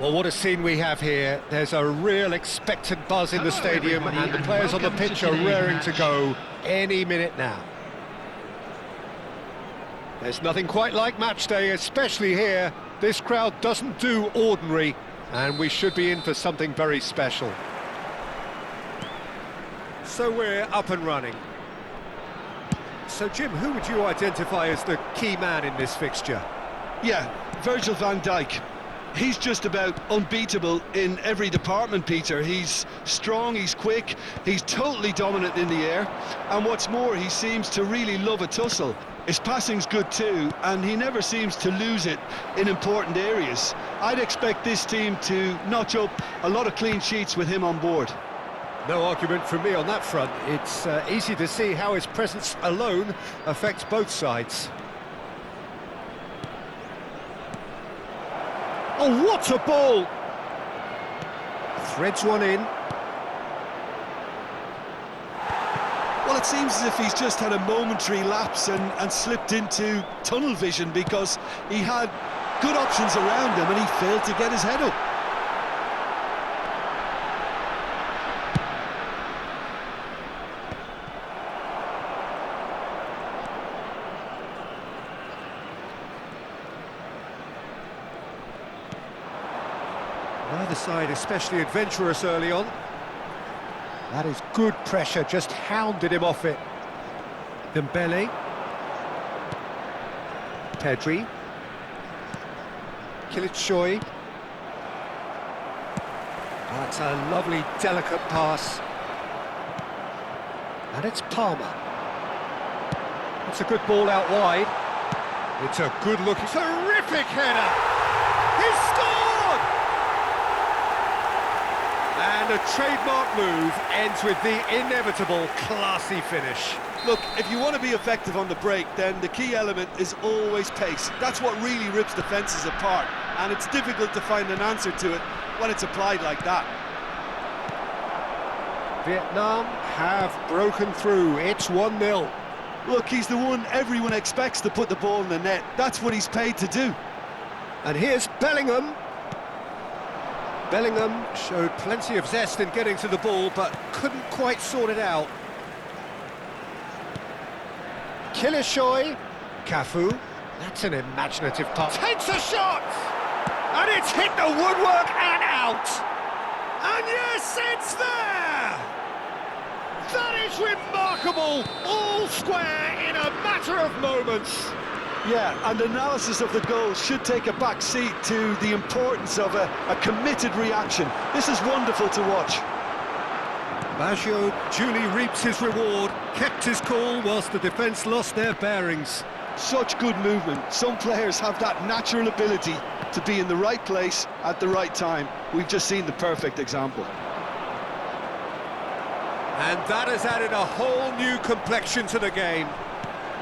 Well, what a scene we have here. There's a real expectant buzz in the stadium, and the players on the pitch are raring to go any minute now. There's nothing quite like match day, especially here. This crowd doesn't do ordinary, and we should be in for something very special. So we're up and running. So, Jim, who would you identify as the key man in this fixture? Yeah, Virgil van Dijk. He's just about unbeatable in every department, Peter. He's strong, he's quick, he's totally dominant in the air, and what's more, he seems to really love a tussle. His passing's good too, and he never seems to lose it in important areas. I'd expect this team to notch up a lot of clean sheets with him on board. No argument from me on that front. It's easy to see how his presence alone affects both sides. Oh, what a ball! Threads one in. Well, it seems as if he's just had a momentary lapse and slipped into tunnel vision, because he had good options around him and he failed to get his head up. Neither side especially adventurous early on. That is good pressure, just hounded him off it. Dembele. Pedri. Kilitshoy. That's a lovely, delicate pass. And it's Palmer. It's a good ball out wide. It's a good-looking, terrific header! He scored! And a trademark move ends with the inevitable classy finish. Look, if you want to be effective on the break, then the key element is always pace. That's what really rips defences apart, and it's difficult to find an answer to it when it's applied like that. Vietnam have broken through. It's 1-0. Look, he's the one everyone expects to put the ball in the net. That's what he's paid to do. And here's Bellingham. Bellingham showed plenty of zest in getting to the ball, but couldn't quite sort it out. Kilitshoy. Cafu. That's an imaginative pass. Takes a shot! And it's hit the woodwork and out! And yes, it's there! That is remarkable! All square in a matter of moments. Yeah, and analysis of the goal should take a back seat to the importance of a committed reaction. This is wonderful to watch. Baggio duly reaps his reward, kept his cool whilst the defence lost their bearings. Such good movement. Some players have that natural ability to be in the right place at the right time. We've just seen the perfect example. And that has added a whole new complexion to the game.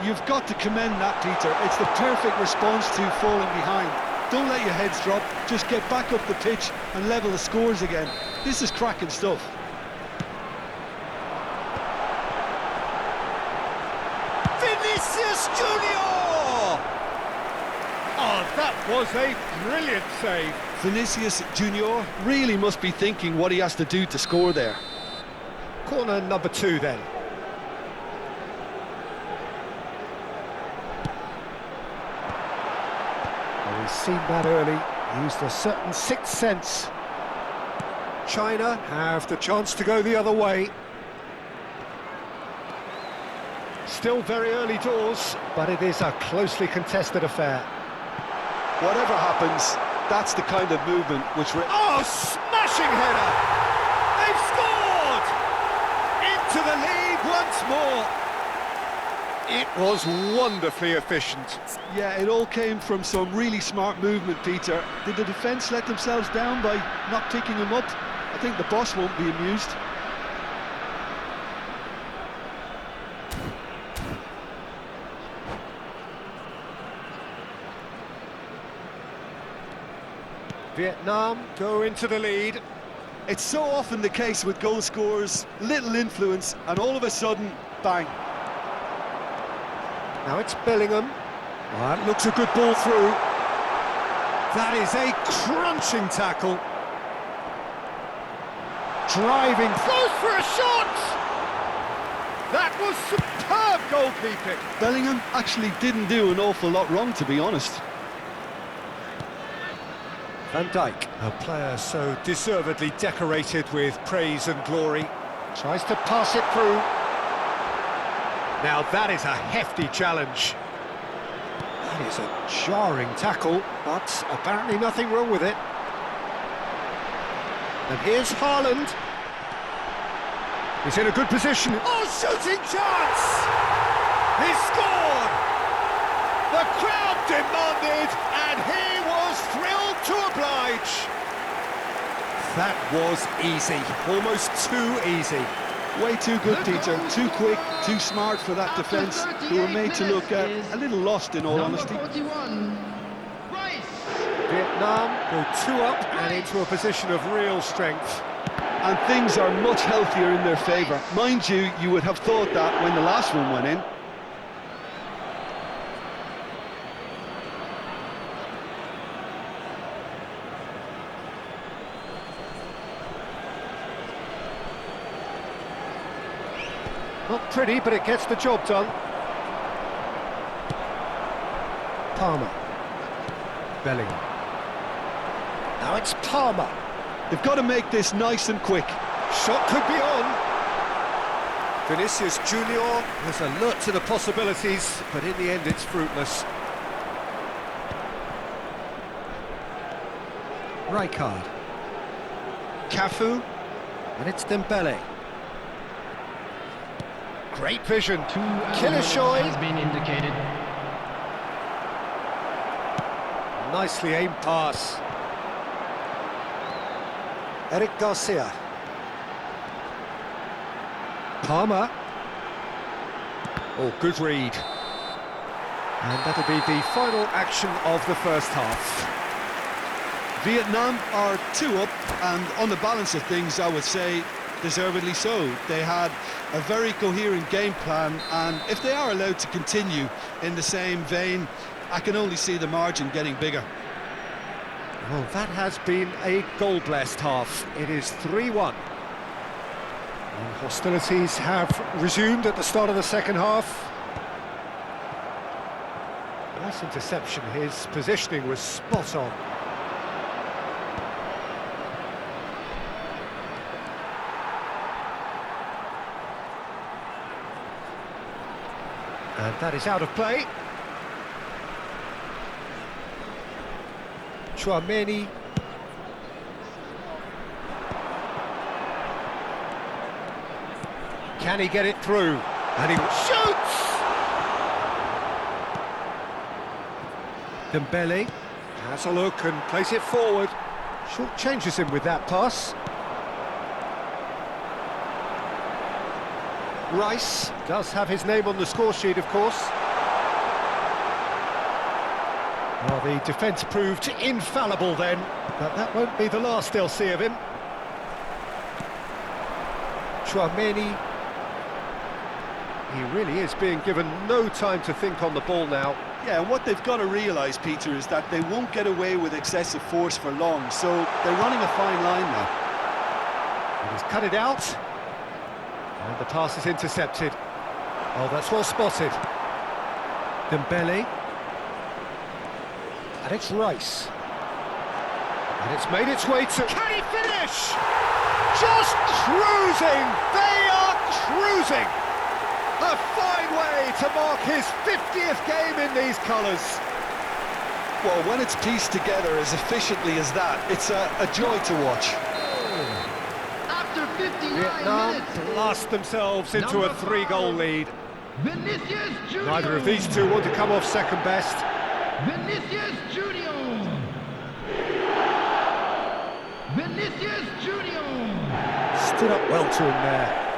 You've got to commend that, Peter. It's the perfect response to falling behind. Don't let your heads drop, just get back up the pitch and level the scores again. This is cracking stuff. Vinicius Junior! Oh, that was a brilliant save. Vinicius Junior really must be thinking what he has to do to score there. Corner number 2 then. We've seen that early, used a certain sixth sense. China have the chance to go the other way. Still very early doors, but it is a closely contested affair. Whatever happens, that's the kind of movement which... Oh, smashing header! They've scored! Into the lead once more. It was wonderfully efficient. Yeah, it all came from some really smart movement, Peter. Did the defence let themselves down by not picking him up? I think the boss won't be amused. Vietnam go into the lead. It's so often the case with goal scorers, little influence, and all of a sudden, bang. Now it's Bellingham. Well, that looks a good ball through. That is a crunching tackle. Driving, goes for a shot! That was superb goalkeeping. Bellingham actually didn't do an awful lot wrong, to be honest. Van Dijk, a player so deservedly decorated with praise and glory, tries to pass it through. Now that is a hefty challenge. That is a jarring tackle, but apparently nothing wrong with it. And here's Haaland. He's in a good position. Oh, shooting chance! He scored! The crowd demanded, and he was thrilled to oblige. That was easy, almost too easy. Way too good, Peter. Too quick, too smart for that defence, who were made to look a little lost, in all honesty. Vietnam go 2 up and into a position of real strength. And things are much healthier in their favour. Mind you, you would have thought that when the last one went in. Not pretty, but it gets the job done. Palmer. Bellingham. Now it's Palmer. They've got to make this nice and quick. Shot could be on. Vinicius Junior was alert to the possibilities, but in the end it's fruitless. Rijkaard. Cafu. And it's Dembele. Great vision. Killishoy has been indicated. Nicely aimed pass. Eric Garcia. Palmer. Oh, good read. And that'll be the final action of the first half. Vietnam are 2 up, and on the balance of things, I would say deservedly so. They had a very coherent game plan, and if they are allowed to continue in the same vein, I can only see the margin getting bigger. Well, that has been a goal-blessed half. It is 3-1. And hostilities have resumed at the start of the second half. Nice interception. His positioning was spot on. And that is out of play. Chouameni. Can he get it through? And he shoots! Dembele has a look and plays it forward. Short changes him with that pass. Rice does have his name on the score sheet, of course. Well, the defence proved infallible then, but that won't be the last they'll see of him. Chouameni. He really is being given no time to think on the ball now. Yeah, and what they've got to realise, Peter, is that they won't get away with excessive force for long, so they're running a fine line now. He's cut it out. And the pass is intercepted. Oh, that's well spotted. Dembele. And it's Rice. And it's made its way to... Can he finish? Just cruising! They are cruising! A fine way to mark his 50th game in these colours. Well, when it's pieced together as efficiently as that, it's a joy to watch. After 59 Vietnam minutes, blast themselves into a 3-goal lead. Vinicius Junior. Neither of these two want to come off second best. Vinicius Junior. Vinicius Junior. Stood up well to him there.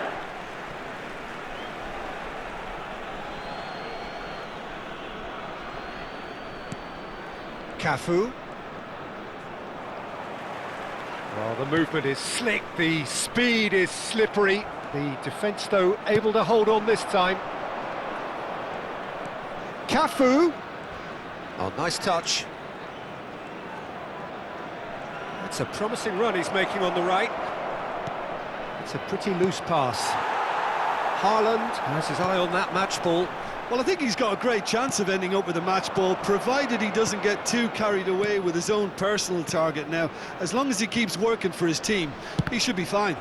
Cafu. Well, the movement is slick, the speed is slippery. The defence, though, able to hold on this time. Cafu. Oh, nice touch. That's a promising run he's making on the right. It's a pretty loose pass. Haaland has his eye on that match ball. Well, I think he's got a great chance of ending up with a match ball, provided he doesn't get too carried away with his own personal target now. As long as he keeps working for his team, he should be fine.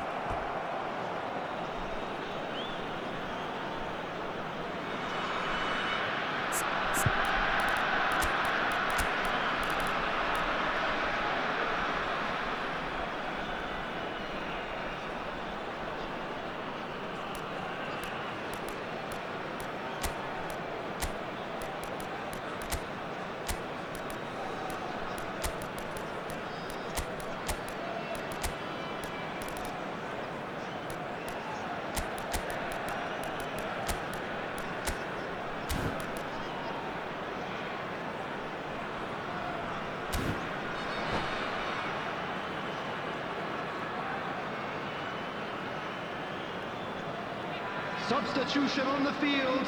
Substitution on the field.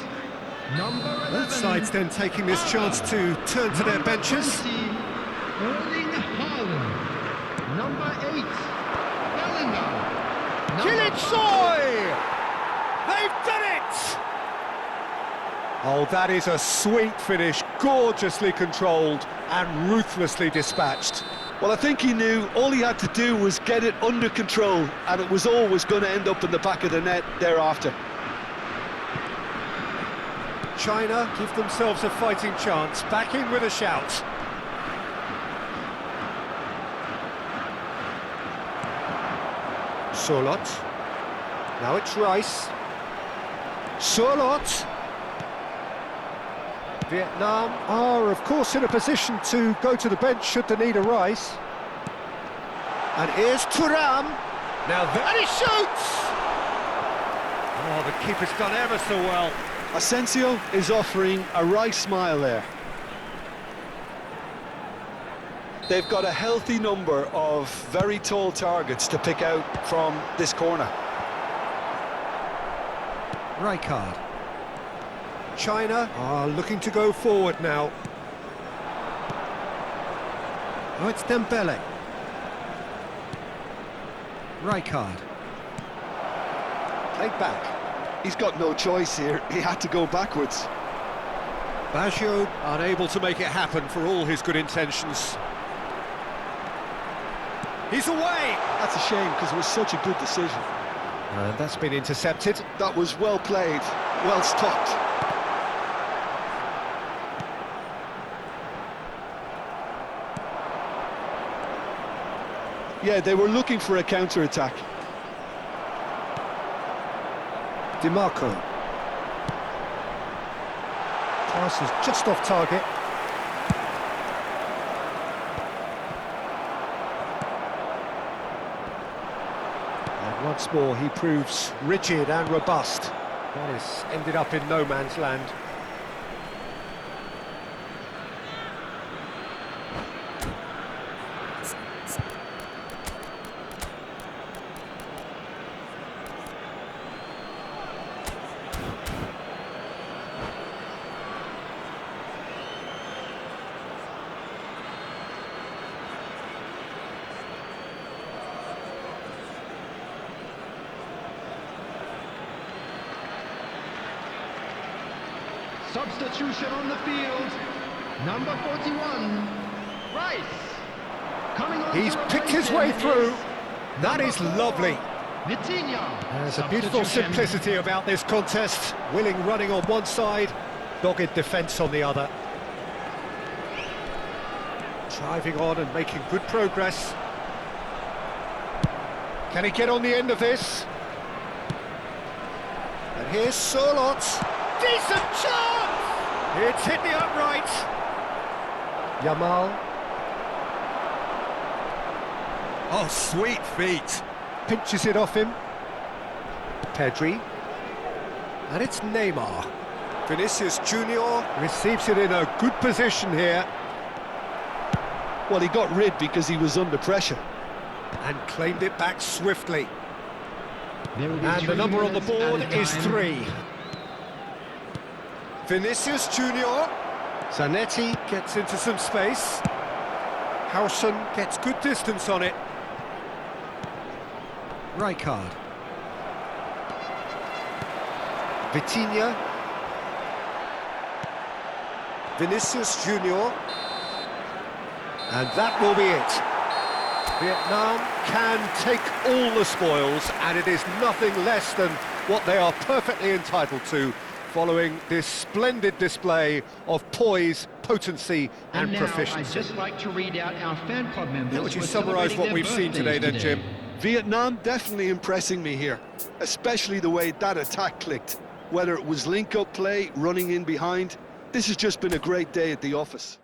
Number 11. Both sides then taking this chance to turn to their benches. 20, Erling Haaland. Number 8, Bellingham. Kimmich Soy! They've done it! Oh, that is a sweet finish, gorgeously controlled and ruthlessly dispatched. Well, I think he knew all he had to do was get it under control, and it was always going to end up in the back of the net thereafter. China give themselves a fighting chance, back in with a shout. Sorloth. Now it's Rice. Sorloth. Vietnam are, of course, in a position to go to the bench should they need a Rice. And here's Thuram. Now there he shoots! Oh, the keeper's done ever so well. Asensio is offering a Rice smile there. They've got a healthy number of very tall targets to pick out from this corner. Rijkaard. China are looking to go forward now. Oh, it's Dembele. Rijkaard. Played back. He's got no choice here. He had to go backwards. Baggio unable to make it happen for all his good intentions. He's away! That's a shame because it was such a good decision. And that's been intercepted. That was well played, well stopped. Yeah, they were looking for a counter-attack. DiMarco. Pass is just off target. And once more he proves rigid and robust. That has ended up in no man's land. Substitution on the field. Number 41, Rice. Coming on. He's picked his way through. That is lovely. Vitinha. There's a beautiful simplicity about this contest. Willing running on one side, dogged defence on the other. Driving on and making good progress. Can he get on the end of this? And here's Sorloth. Decent chance! It's hit the upright. Yamal. Oh, sweet feet. Pinches it off him. Pedri. And it's Neymar. Vinicius Junior receives it in a good position here. Well, he got rid because he was under pressure. And claimed it back swiftly. There will be And the 3 number on the minutes board added is time. 3. Vinicius Junior. Zanetti gets into some space. Howson gets good distance on it. Rijkaard. Vitinha. Vinicius Junior. And that will be it. Vietnam can take all the spoils, and it is nothing less than what they are perfectly entitled to, following this splendid display of poise, potency and now, proficiency. I'd just like to read out our fan club members. How would you who are summarise celebrating what their we've seen today birthdays then, Jim? Vietnam definitely impressing me here, especially the way that attack clicked. Whether it was link-up play, running in behind, this has just been a great day at the office.